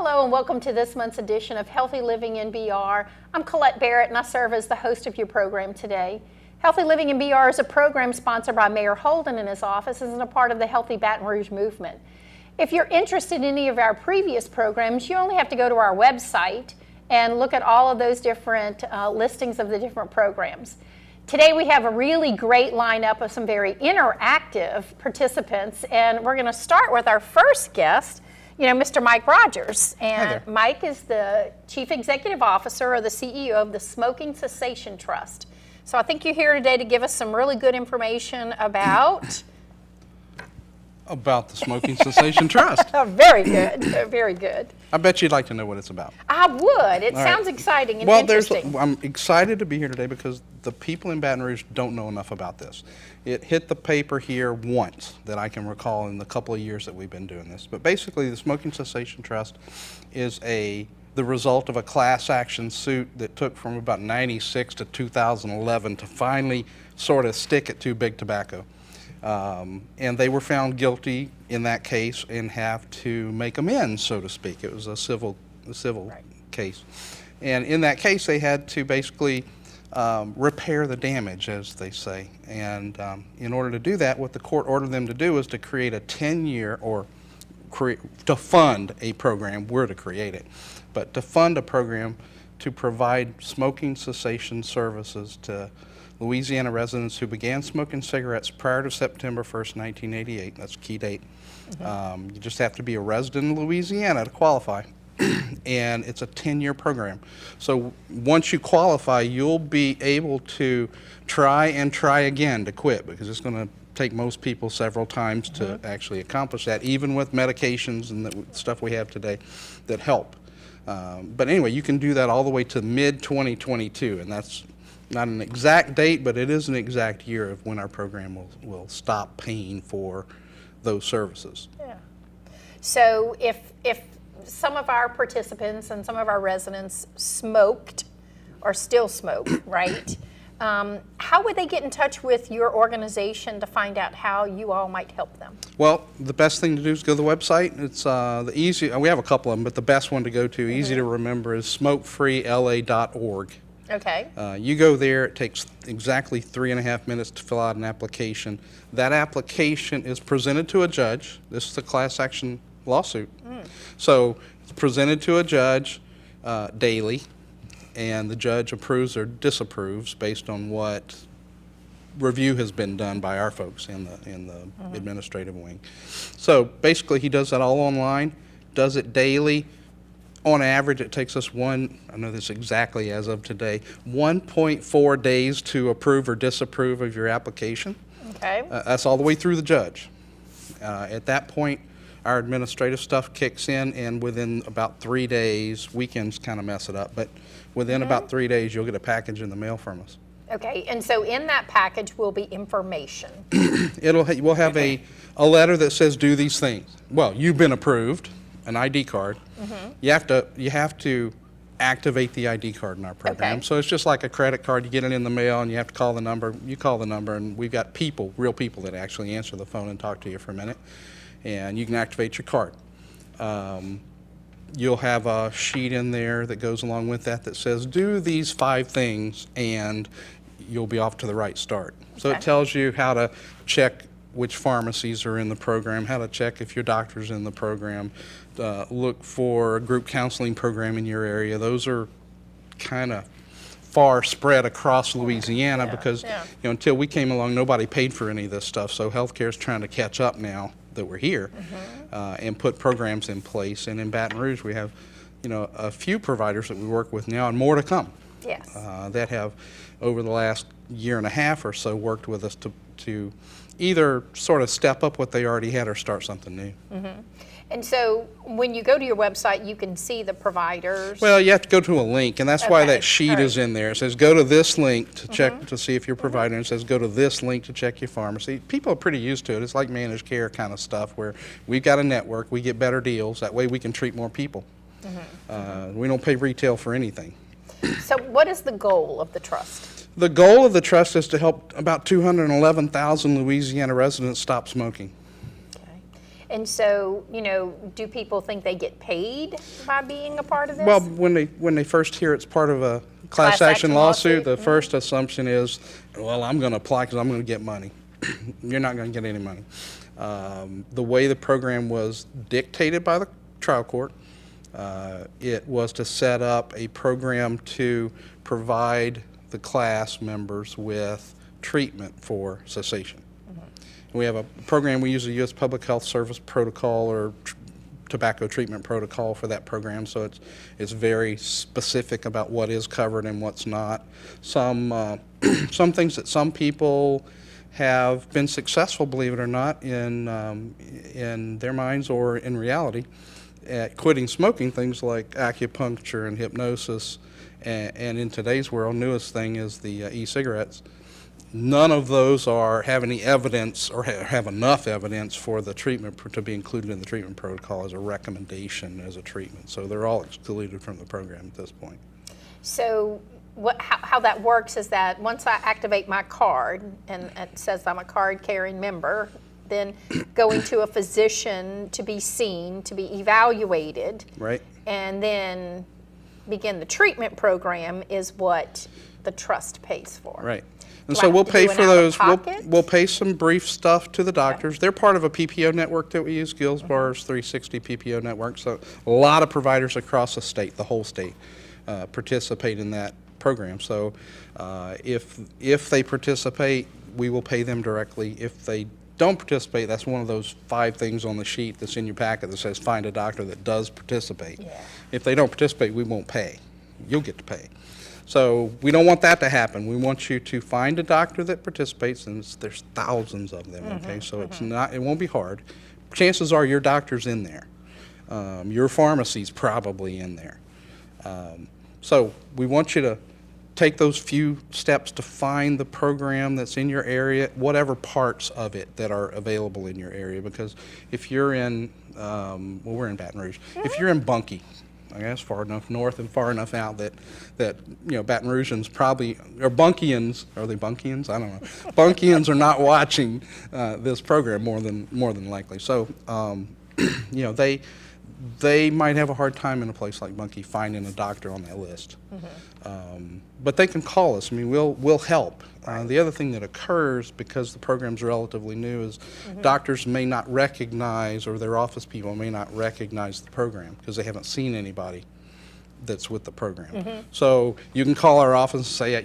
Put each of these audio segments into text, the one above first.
Hello and welcome to this month's edition of Healthy Living in BR. I'm Colette Barrett and I serve as the host of your program today. Healthy Living in BR is a program sponsored by Mayor Holden and his office and is a part of the Healthy Baton Rouge movement. If you're interested in any of our previous programs, you only have to go to our website and look at all of those different listings of the different programs. Today we have a really great lineup of some very interactive participants, and we're going to start with our first guest, Mr. Mike Rogers. And Mike is the Chief Executive Officer or the CEO of the Smoking Cessation Trust. So I think you're here today to give us some really good information about the Smoking Cessation Trust. Very good, very good. I bet you'd like to know what it's about. I would. It sounds exciting and interesting. I'm excited to be here today because the people in Baton Rouge don't know enough about this. It hit the paper here once that I can recall in the couple of years that we've been doing this. But basically, the Smoking Cessation Trust is the result of a class action suit that took from about 96 to 2011 to finally sort of stick it to big tobacco. And they were found guilty in that case and have to make amends, so to speak. It was a civil case. And in that case, they had to basically repair the damage, as they say. And in order to do that, what the court ordered them to do was to create a 10-year to fund a program. We're to create it, but to fund a program to provide smoking cessation services to Louisiana residents who began smoking cigarettes prior to September 1st, 1988. That's a key date. You just have to be a resident of Louisiana to qualify. And it's a 10-year program. So once you qualify, you'll be able to try again to quit, because it's going to take most people several times to actually accomplish that, even with medications and the stuff we have today that help. But anyway, you can do that all the way to mid-2022, and that's not an exact date, but it is an exact year of when our program will stop paying for those services. Yeah. So if some of our participants and some of our residents smoked or still smoke, right? How would they get in touch with your organization to find out how you all might help them? Well, the best thing to do is go to the website. It's we have a couple of them, but the best one to go to, easy to remember, is smokefreela.org. Okay. You go there, it takes exactly 3.5 minutes to fill out an application. That application is presented to a judge. This is a class action lawsuit. So it's presented to a judge daily, and the judge approves or disapproves based on what review has been done by our folks in the administrative wing. So basically he does that all online, does it daily. On average, it takes us I know this exactly as of today, 1.4 days to approve or disapprove of your application. Okay. That's all the way through the judge. At that point, our administrative stuff kicks in, and within about 3 days, weekends kind of mess it up, but within about 3 days, you'll get a package in the mail from us. Okay, and so in that package will be information. We'll have a letter that says do these things. Well, you've been approved. An ID card. You have to activate the ID card in our program. Okay. So it's just like a credit card. You get it in the mail and you have to call the number. You call the number, and we've got real people that actually answer the phone and talk to you for a minute, and you can activate your card. You'll have a sheet in there that goes along with that says do these 5 things and you'll be off to the right start. So it tells you how to check which pharmacies are in the program, how to check if your doctor's in the program, look for a group counseling program in your area. Those are kind of far spread across Louisiana because until we came along, nobody paid for any of this stuff. So healthcare is trying to catch up now that we're here and put programs in place. And in Baton Rouge, we have a few providers that we work with now, and more to come. Yes. That have over the last year and a half or so worked with us to either sort of step up what they already had or start something new. And so when you go to your website, you can see the providers. Well, you have to go to a link, and that's why that sheet is in there. It says go to this link to check to see if you're a provider, and it says go to this link to check your pharmacy. People are pretty used to it. It's like managed care kind of stuff where we've got a network, we get better deals. That way we can treat more people. We don't pay retail for anything. So what is the goal of the trust? The goal of the trust is to help about 211,000 Louisiana residents stop smoking. Okay. And so, do people think they get paid by being a part of this? Well, when they first hear it's part of a class action lawsuit, the first assumption is, well, I'm going to apply because I'm going to get money. You're not going to get any money. The way the program was dictated by the trial court, it was to set up a program to provide the class members with treatment for cessation. We have a program, we use a U.S. Public Health Service protocol or tobacco treatment protocol for that program, so it's very specific about what is covered and what's not. Some things that some people have been successful, believe it or not, in their minds or in reality at quitting smoking, things like acupuncture and hypnosis, and in today's world, newest thing is the e-cigarettes. None of those have any evidence or have enough evidence for the treatment to be included in the treatment protocol as a recommendation as a treatment. So they're all excluded from the program at this point. So how that works is that once I activate my card and it says I'm a card-carrying member, then going to a physician to be seen, to be evaluated, right, and then begin the treatment program is what the trust pays for. Right. And so we'll pay for those. We'll pay some brief stuff to the doctors. Okay. They're part of a PPO network that we use, Gilsbar's 360 PPO network. So a lot of providers across the state, the whole state, participate in that program. So if they participate, we will pay them directly. If they don't participate, that's one of those 5 things on the sheet that's in your packet that says find a doctor that does participate. Yeah. If they don't participate, we won't pay. You'll get to pay. So we don't want that to happen. We want you to find a doctor that participates, and there's thousands of them, okay? So it won't be hard. Chances are your doctor's in there. Your pharmacy's probably in there. So we want you to take those few steps to find the program that's in your area, whatever parts of it that are available in your area, because if you're in, we're in Baton Rouge. If you're in Bunkie, I guess far enough north and far enough out that Baton Rougeans probably, or Bunkians, are they Bunkians? I don't know. Bunkians are not watching this program more than likely. So, they might have a hard time in a place like Bunkie finding a doctor on that list. But they can call us. I mean, we'll help. The other thing that occurs, because the program's relatively new, is doctors may not recognize, or their office people may not recognize the program because they haven't seen anybody that's with the program. So you can call our office and say,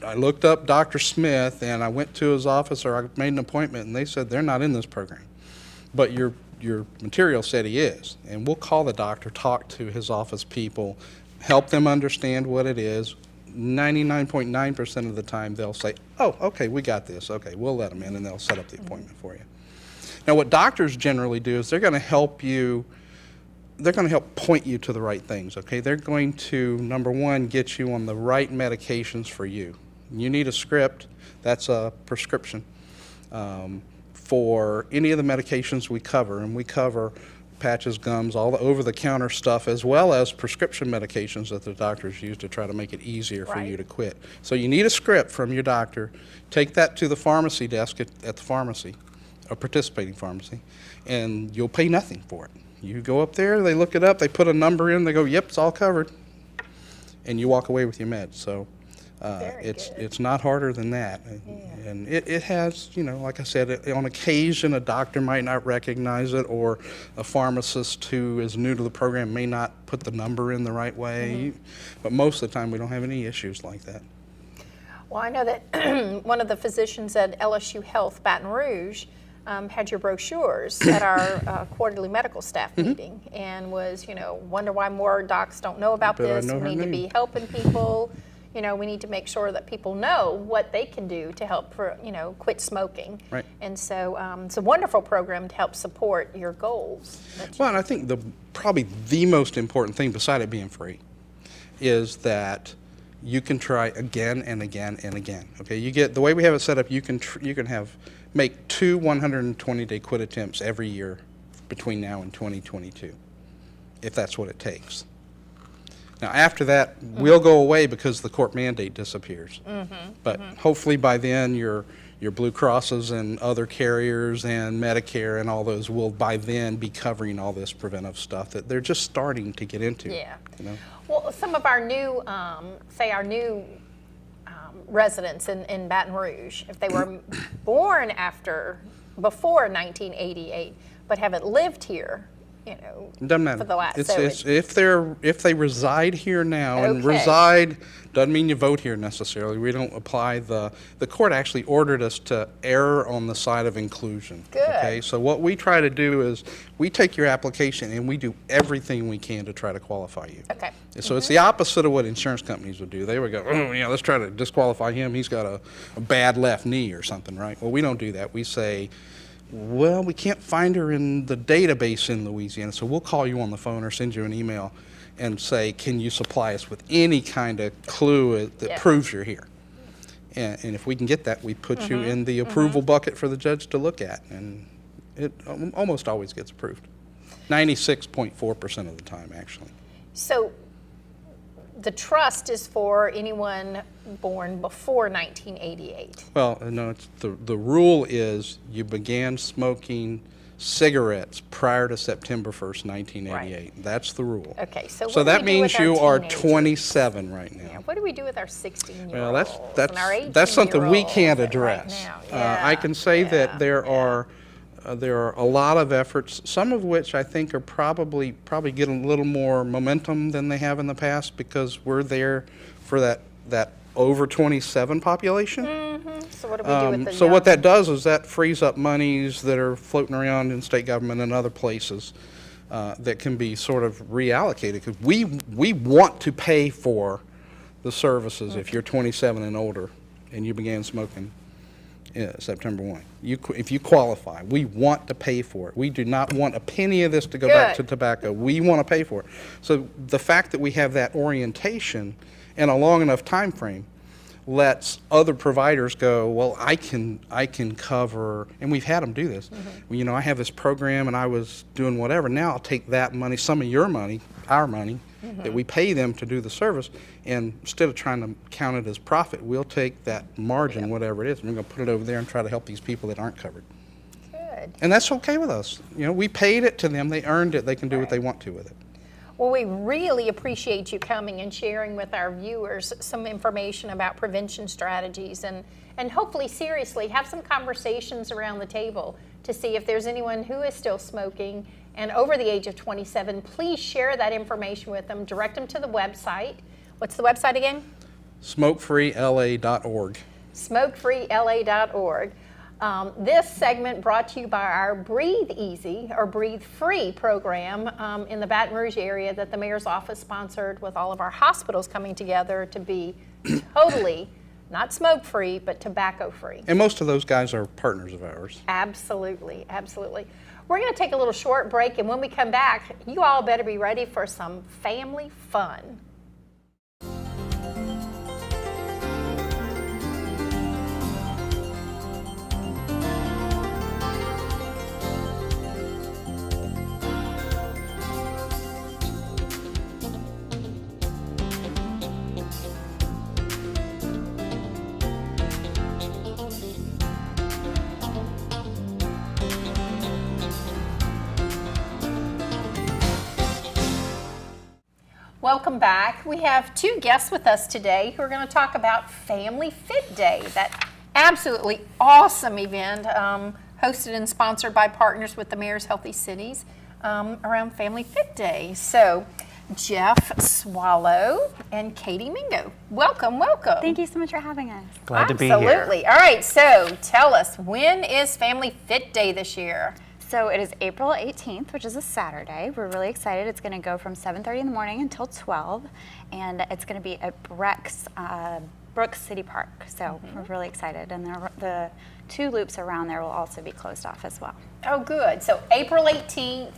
I looked up Dr. Smith and I went to his office, or I made an appointment, and they said they're not in this program. But your material said he is. And we'll call the doctor, talk to his office people, help them understand what it is. 99.9% of the time they'll say, oh, okay, we got this. Okay, we'll let them in, and they'll set up the appointment for you. Now, what doctors generally do is they're going to help point you to the right things, okay? They're going to, number one, get you on the right medications for you. You need a script. That's a prescription for any of the medications we cover, and we cover patches, gums, all the over-the-counter stuff, as well as prescription medications that the doctors use to try to make it easier for you to quit. So you need a script from your doctor. Take that to the pharmacy desk at the pharmacy, a participating pharmacy, and you'll pay nothing for it. You go up there, they look it up, they put a number in, they go, yep, it's all covered, and you walk away with your meds. So it's not harder than that. And it has, like I said, on occasion a doctor might not recognize it, or a pharmacist who is new to the program may not put the number in the right way. But most of the time we don't have any issues like that. Well, I know that one of the physicians at LSU Health Baton Rouge had your brochures at our quarterly medical staff meeting, and was, wonder why more docs don't know about this. We need to be helping people. We need to make sure that people know what they can do to help quit smoking. Right. And so it's a wonderful program to help support your goals. Well, and I think probably the most important thing, beside it being free, is that you can try again and again and again. Okay, the way we have it set up, you can make 2 120-day quit attempts every year between now and 2022, if that's what it takes. Now, after that, we'll go away because the court mandate disappears. But hopefully by then, your Blue Crosses and other carriers and Medicare and all those will by then be covering all this preventive stuff that they're just starting to get into. Yeah. You know? Well, some of our new, residents in Baton Rouge, if they were born before 1988, but haven't lived here, Doesn't matter. for the last. It's if they reside here now, and Okay. reside doesn't mean you vote here necessarily. We don't apply the court actually ordered us to err on the side of inclusion. Good. Okay, so what we try to do is we take your application and we do everything we can to try to qualify you. Okay. So it's the opposite of what insurance companies would do. They would go, oh yeah, let's try to disqualify him. He's got a bad left knee or something, right? Well, we don't do that. We say, well, we can't find her in the database in Louisiana, so we'll call you on the phone or send you an email and say, can you supply us with any kind of clue that Yeah. proves you're here? And if we can get that, we put you in the approval bucket for the judge to look at, and it almost always gets approved. 96.4% of the time, actually. So the trust is for anyone born before 1988. Well, no, the rule is you began smoking cigarettes prior to September 1st, 1988. Right. That's the rule. Okay, so what So do that we do means with our you are teenagers? 27 right now. Yeah, what do we do with our 16-year-olds? Well, and our that's something we 18-year-olds can't right address. now? I can say Yeah, that there yeah. are a lot of efforts, some of which I think are probably getting a little more momentum than they have in the past because we're there for that over 27 population. So what do we do with the So what young? that does is that frees up monies that are floating around in state government and other places that can be sort of reallocated because we want to pay for the services if you're 27 and older and you began smoking September 1. If you qualify, we want to pay for it. We do not want a penny of this to go back to Good. tobacco. We want to pay for it. So the fact that we have that orientation and a long enough time frame lets other providers go, well, I can cover, and we've had them do this. Well, you know, I have this program and I was doing whatever. Now I'll take that money, some of your money, our money, that we pay them to do the service, and instead of trying to count it as profit, we'll take that margin, whatever it is, and we're going to put it over there and try to help these people that aren't covered. Good. And that's okay with us. You know, we paid it to them. They earned it. They can do what they want to with it. Well, we really appreciate you coming and sharing with our viewers some information about prevention strategies and hopefully seriously have some conversations around the table to see if there's anyone who is still smoking and over the age of 27. Please share that information with them. Direct them to the website. What's the website again? SmokeFreeLA.org. SmokeFreeLA.org. This segment brought to you by our Breathe Easy or Breathe Free program in the Baton Rouge area that the mayor's office sponsored with all of our hospitals coming together to be totally not smoke free but tobacco free. And most of those guys are partners of ours. Absolutely, absolutely. We're going to take a little short break, and when we come back, you all better be ready for some family fun. Welcome back. We have two guests with us today who are going to talk about Family Fit Day, that absolutely awesome event hosted and sponsored by Partners with the Mayor's Healthy Cities around Family Fit Day. So, Jeff Soileau and Katie Mingo, welcome, welcome. Thank you so much for having us. Glad to be here. Absolutely. All right, so tell us, when is Family Fit Day this year? So it is April 18th, which is a Saturday. We're really excited. It's going to go from 7:30 in the morning until 12, and it's going to be at Brooks City Park. So we're really excited, and the two loops around there will also be closed off as well. Oh, good. So April 18th,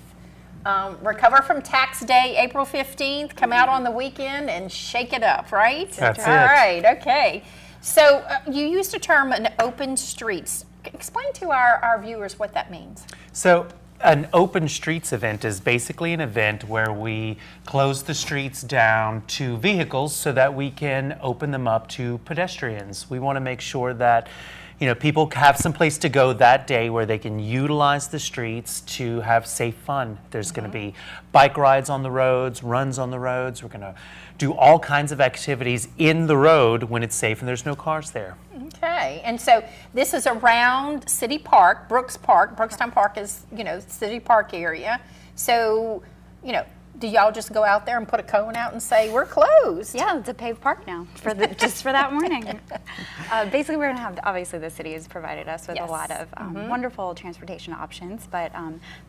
recover from tax day, April 15th, come out on the weekend and shake it up, right? That's it. All right, okay. So you used the term an open streets. Explain to our viewers what that means. So an open streets event is basically an event where we close the streets down to vehicles so that we can open them up to pedestrians. We want to make sure that people have some place to go that day where they can utilize the streets to have safe fun. There's going to be bike rides on the roads, runs on the roads. We're going to do all kinds of activities in the road when it's safe and there's no cars there. Okay, and so this is around City Park, Brookstown Park is, City Park area. So, do y'all just go out there and put a cone out and say, we're closed? Yeah, it's a paved park now just for that morning. Basically, we're going to have, obviously the city has provided us with a lot of wonderful transportation options, but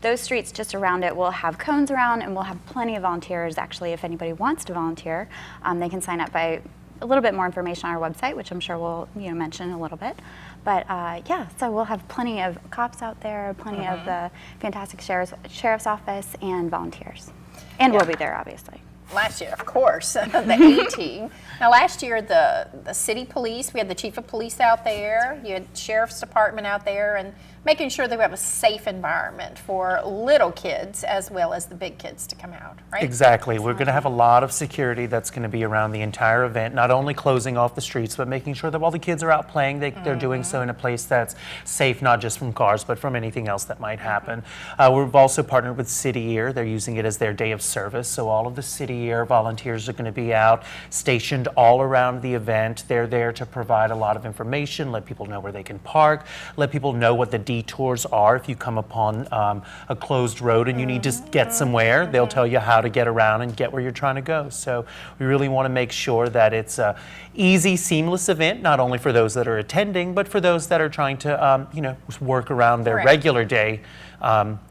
those streets just around it will have cones around, and we'll have plenty of volunteers. Actually, if anybody wants to volunteer, they can sign up by a little bit more information on our website, which I'm sure we'll mention in a little bit. But yeah, so we'll have plenty of cops out there, plenty of the fantastic sheriff's office, and volunteers. And we'll be there, obviously. Last year, of course, the A-team. Now, last year, the city police, we had the chief of police out there, you had sheriff's department out there, and making sure that we have a safe environment for little kids as well as the big kids to come out, right? Exactly. We're going to have a lot of security that's going to be around the entire event, not only closing off the streets, but making sure that while the kids are out playing, they're doing so in a place that's safe, not just from cars, but from anything else that might happen. We've also partnered with City Year. They're using it as their day of service, so all of the City Year volunteers are going to be out, stationed all around the event. They're there to provide a lot of information, let people know where they can park, let people know what the detours are. If you come upon a closed road and you need to get somewhere, they'll tell you how to get around and get where you're trying to go. So we really want to make sure that it's a easy, seamless event, not only for those that are attending, but for those that are trying to work around their regular day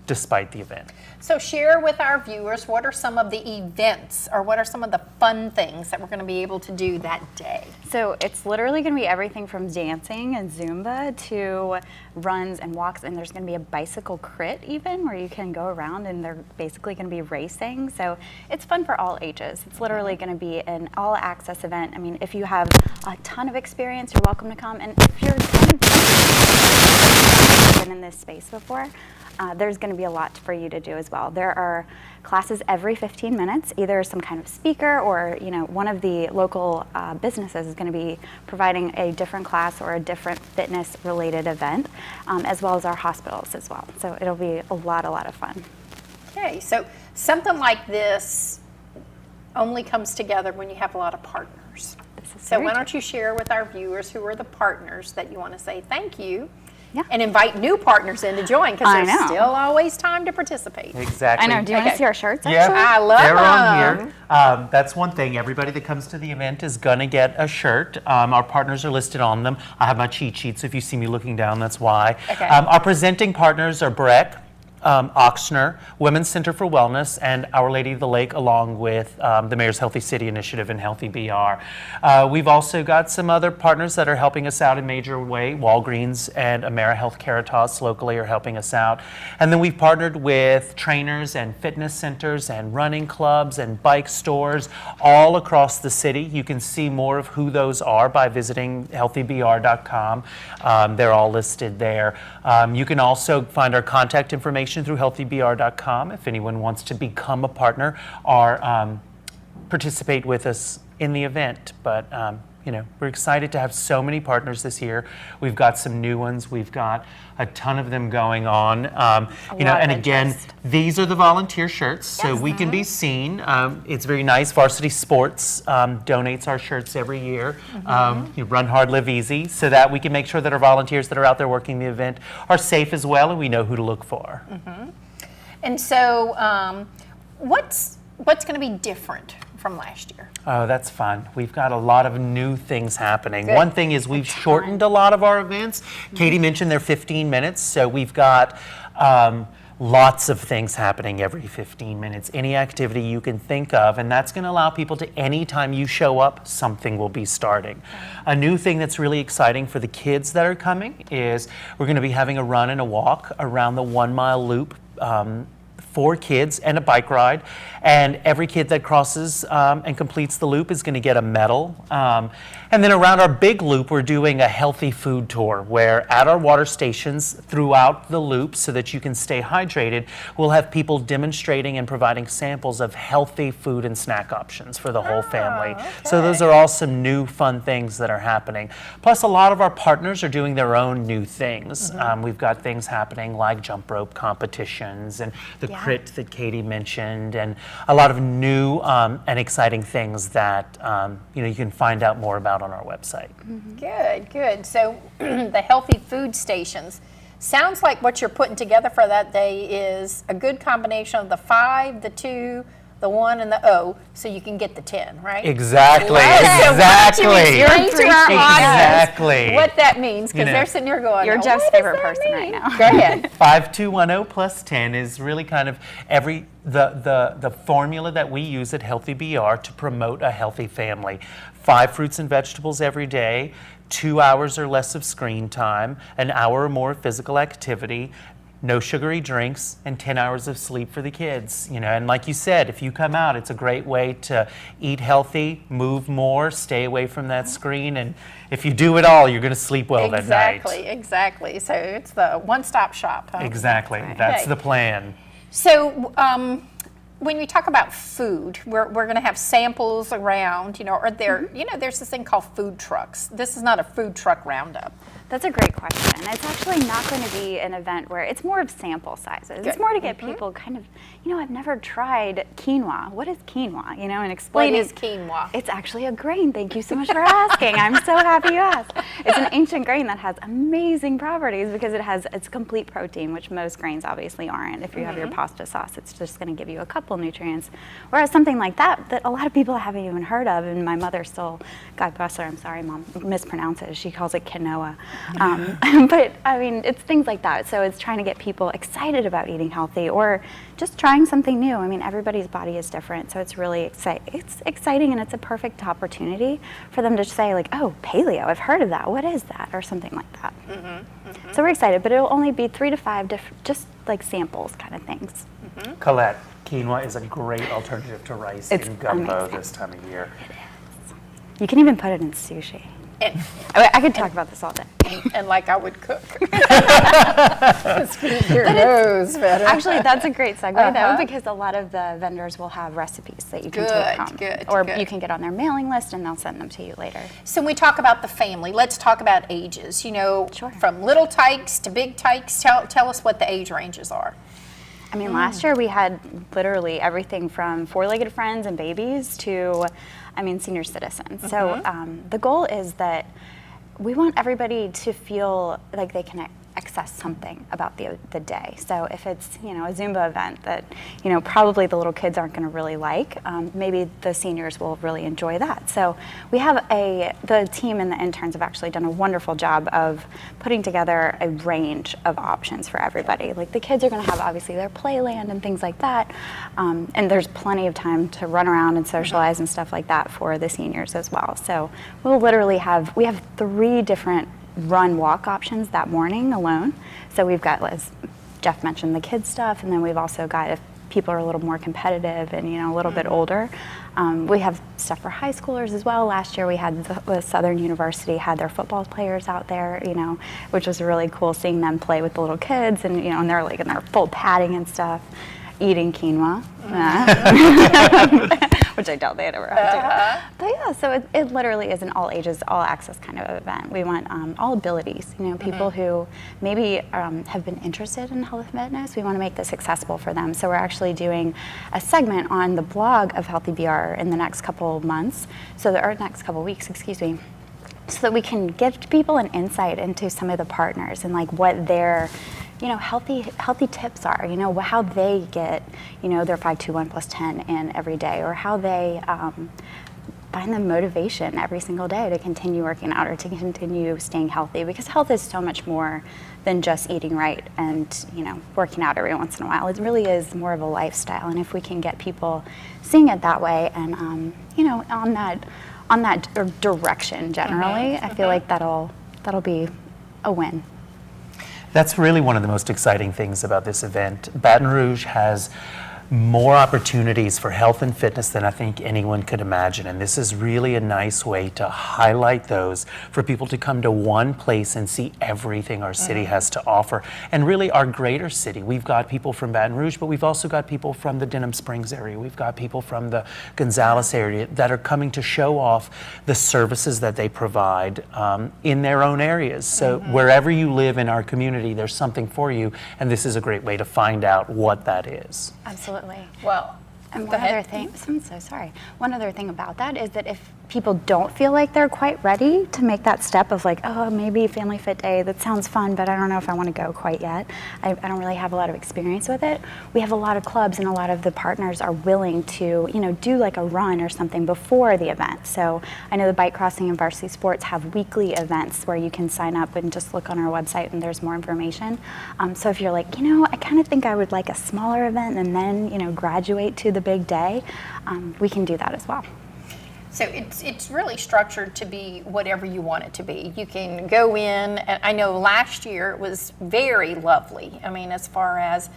despite the event. So share with our viewers, what are some of the events or what are some of the fun things that we're going to be able to do that day? So it's literally going to be everything from dancing and Zumba to runs and walks, and there's going to be a bicycle crit even where you can go around and they're basically going to be racing. So it's fun for all ages. It's literally going to be an all access event. I mean, if you have a ton of experience, you're welcome to come. And if you're been in this space before, there's going to be a lot for you to do as well. There are classes every 15 minutes, either some kind of speaker or one of the local businesses is going to be providing a different class or a different fitness related event, as well as our hospitals as well. So it'll be a lot of fun. Okay, so something like this only comes together when you have a lot of partners. So why don't you share with our viewers who are the partners that you want to say thank you. Yeah. And invite new partners in to join because there's still always time to participate. Exactly. I know. Do you want to see our shirts? Yeah, actually? I love they're them. on here. That's one thing. Everybody that comes to the event is going to get a shirt. Our partners are listed on them. I have my cheat sheet, so if you see me looking down, that's why. Okay. Our presenting partners are Breck, Ochsner, Women's Center for Wellness, and Our Lady of the Lake, along with the Mayor's Healthy City Initiative and Healthy BR. We've also got some other partners that are helping us out in major way. Walgreens and AmeriHealth Caritas locally are helping us out. And then we've partnered with trainers and fitness centers and running clubs and bike stores all across the city. You can see more of who those are by visiting healthybr.com. They're all listed there. You can also find our contact information through healthybr.com if anyone wants to become a partner or participate with us in the event. But we're excited to have so many partners this year. We've got some new ones. We've got a ton of them going on. And again, these are the volunteer shirts, so we can be seen. It's very nice. Varsity Sports donates our shirts every year. You run hard, live easy, so that we can make sure that our volunteers that are out there working the event are safe as well, and we know who to look for. And so, what's going to be different from last year? Oh, that's fun. We've got a lot of new things happening. Good. One thing is we've shortened a lot of our events. Katie mentioned they're 15 minutes, so we've got lots of things happening every 15 minutes, any activity you can think of, and that's going to allow people to, anytime you show up, something will be starting. A new thing that's really exciting for the kids that are coming is we're going to be having a run and a walk around the 1 mile loop for kids and a bike ride. And every kid that crosses and completes the loop is going to get a medal. And then around our big loop, we're doing a healthy food tour where at our water stations throughout the loop, so that you can stay hydrated, we'll have people demonstrating and providing samples of healthy food and snack options for the whole family. So those are all some new fun things that are happening. Plus, a lot of our partners are doing their own new things. We've got things happening like jump rope competitions and the crit that Katie mentioned, and a lot of new and exciting things that you can find out more about on our website. Good, good. So the healthy food stations. Sounds like what you're putting together for that day is a good combination of the 5, the 2, the 1, and the O, so you can get the 10, right? Exactly. Exactly. Exactly. What that means, because they're sitting here going, You're "Oh, Jeff's what does favorite that person right mean?" now. Go ahead. 5210 plus 10 is really kind of the formula that we use at Healthy BR to promote a healthy family. 5 fruits and vegetables every day, 2 hours or less of screen time, an hour or more of physical activity, no sugary drinks, and 10 hours of sleep for the kids. And like you said, if you come out, it's a great way to eat healthy, move more, stay away from that screen, and if you do it all, you're going to sleep well that night. Exactly. So it's the one-stop shop, huh? Exactly. That's Okay. the plan. So when we talk about food, we're going to have samples around, are there, there's this thing called food trucks. This is not a food truck roundup. That's a great question. It's actually not going to be an event where it's more of sample sizes. It's more to get people kind of, I've never tried quinoa. What is quinoa? And explaining. What is quinoa? It's actually a grain. Thank you so much for asking. I'm so happy you asked. It's an ancient grain that has amazing properties because it's complete protein, which most grains obviously aren't. If you have your pasta sauce, it's just going to give you a couple nutrients. Whereas something like that a lot of people haven't even heard of, and my mother still, God bless her, I'm sorry, Mom, mispronounces. She calls it quinoa. But it's things like that. So it's trying to get people excited about eating healthy or just trying something new. Everybody's body is different, so it's really exciting, and it's a perfect opportunity for them to say like, oh, paleo, I've heard of that. What is that? Or something like that. So we're excited, but it'll only be 3 to 5 just like samples kind of things. Colette, quinoa is a great alternative to rice It's and gumbo amazing. this time of year. You can even put it in sushi. And, I could talk about this all day. and like I would cook. Speak your nose better. Actually, that's a great segue though, because a lot of the vendors will have recipes that you can take home. Or you can get on their mailing list and they'll send them to you later. So when we talk about the family, let's talk about ages. Sure. From little tykes to big tykes. Tell us what the age ranges are. Last year we had literally everything from 4-legged friends and babies to, senior citizens. So the goal is that we want everybody to feel like they can access something about the day. So if it's, a Zumba event that, probably the little kids aren't going to really like, maybe the seniors will really enjoy that. So we have the team and the interns have actually done a wonderful job of putting together a range of options for everybody. Like the kids are going to have obviously their playland and things like that. And there's plenty of time to run around and socialize and stuff like that for the seniors as well. So we'll literally we have 3 different run-walk options that morning alone. So we've got, as Jeff mentioned, the kids stuff, and then we've also got, if people are a little more competitive and a little bit older, we have stuff for high schoolers as well. Last year we had the Southern University had their football players out there, which was really cool seeing them play with the little kids, and and they're like in their full padding and stuff, eating quinoa. Which I doubt they'd ever have to. But yeah, so it literally is an all ages, all access kind of event. We want all abilities, people who maybe have been interested in health and fitness. We want to make this accessible for them. So we're actually doing a segment on the blog of Healthy BR in the next couple months, next couple weeks, excuse me, so that we can give people an insight into some of the partners and like what their healthy tips are, how they get, their 5-2-1 plus 10 in every day, or how they find the motivation every single day to continue working out or to continue staying healthy, because health is so much more than just eating right and, working out every once in a while. It really is more of a lifestyle, and if we can get people seeing it that way and, on that direction generally, I feel like that'll be a win. That's really one of the most exciting things about this event. Baton Rouge has more opportunities for health and fitness than I think anyone could imagine. And this is really a nice way to highlight those for people to come to one place and see everything our city has to offer. And really our greater city. We've got people from Baton Rouge, but we've also got people from the Denham Springs area. We've got people from the Gonzales area that are coming to show off the services that they provide in their own areas. So wherever you live in our community, there's something for you. And this is a great way to find out what that is. Absolutely. Well, And go one ahead. other thing, I'm so sorry. One other thing about that is that if people don't feel like they're quite ready to make that step of like, oh, maybe Family Fit Day, that sounds fun, but I don't know if I want to go quite yet. I don't really have a lot of experience with it. We have a lot of clubs and a lot of the partners are willing to, do like a run or something before the event. So I know the Bike Crossing and Varsity Sports have weekly events where you can sign up and just look on our website and there's more information. So if you're like, I kind of think I would like a smaller event and then, graduate to the big day, we can do that as well. So it's really structured to be whatever you want it to be. You can go in, and I know last year it was very lovely. I mean, as far as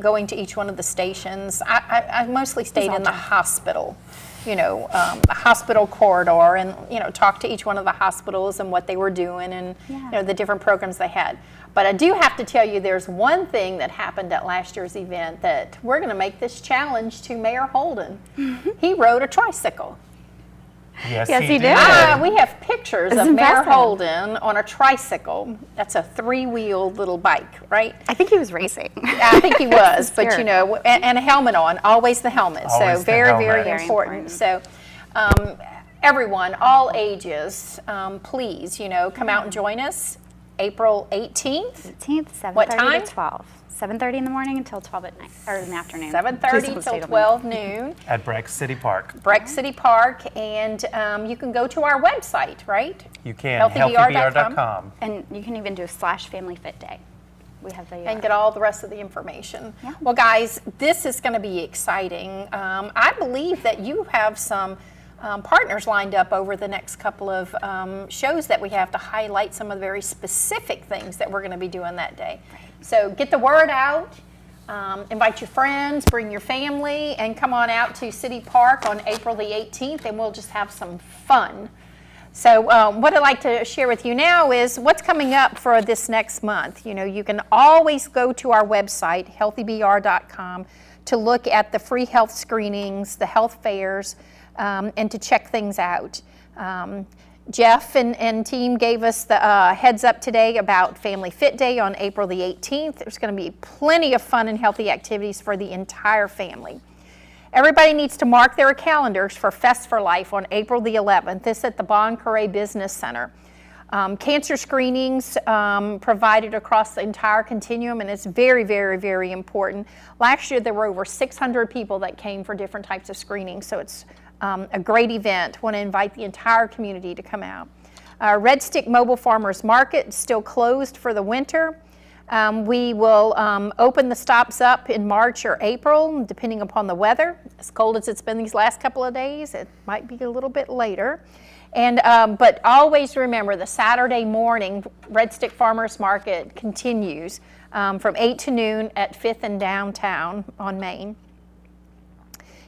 going to each one of the stations, I mostly stayed in the hospital, the hospital corridor, and talked to each one of the hospitals and what they were doing, and the different programs they had. But I do have to tell you, there's one thing that happened at last year's event that we're going to make this challenge to Mayor Holden. He rode a tricycle. Yes, Yes, he did. We have pictures It's of Mayor impressive. Holden on a tricycle. That's a 3-wheeled little bike, right? I think he was racing. I think he was, but hysterical. and a helmet on, always the helmet. Always So the very, helmet. very Very important. important. So everyone, all ages, please, come out and join us April 18th, 18th, 7:30 What time? to 12. 7:30 in the morning until 12 at night, or in the afternoon. 7:30 till 12 noon, At Breck City Park. Breck City Park, and you can go to our website, right? You can, healthybr.com. healthybr.com. And you can even do /Family Fit Day. We have the And get all the rest of the information. Yeah. Well, guys, this is going to be exciting. I believe that you have some partners lined up over the next couple of shows that we have to highlight some of the very specific things that we're going to be doing that day. So get the word out, invite your friends, bring your family, and come on out to City Park on April the 18th, and we'll just have some fun. So what I'd like to share with you now is what's coming up for this next month. You can always go to our website, healthybr.com, to look at the free health screenings, the health fairs, and to check things out. Jeff and team gave us the heads up today about Family Fit Day on April the 18th. There's going to be plenty of fun and healthy activities for the entire family. Everybody needs to mark their calendars for Fest for Life on April the 11th. This at the Concord Business Center. Cancer screenings provided across the entire continuum, and it's very, very, very important. Last year there were over 600 people that came for different types of screenings, so it's a great event. Want to invite the entire community to come out. Red Stick Mobile Farmers Market is still closed for the winter. We will open the stops up in March or April, depending upon the weather. As cold as it's been these last couple of days, it might be a little bit later. And but always remember, the Saturday morning Red Stick Farmers Market continues from 8 to noon at 5th and Downtown on Main.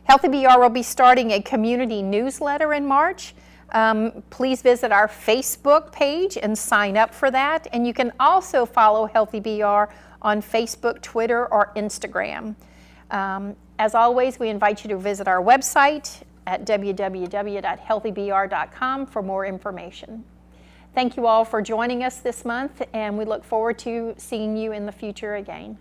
Healthy BR will be starting a community newsletter in March. Please visit our Facebook page and sign up for that. And you can also follow Healthy BR on Facebook, Twitter, or Instagram. As always, we invite you to visit our website at www.healthybr.com for more information. Thank you all for joining us this month, and we look forward to seeing you in the future again.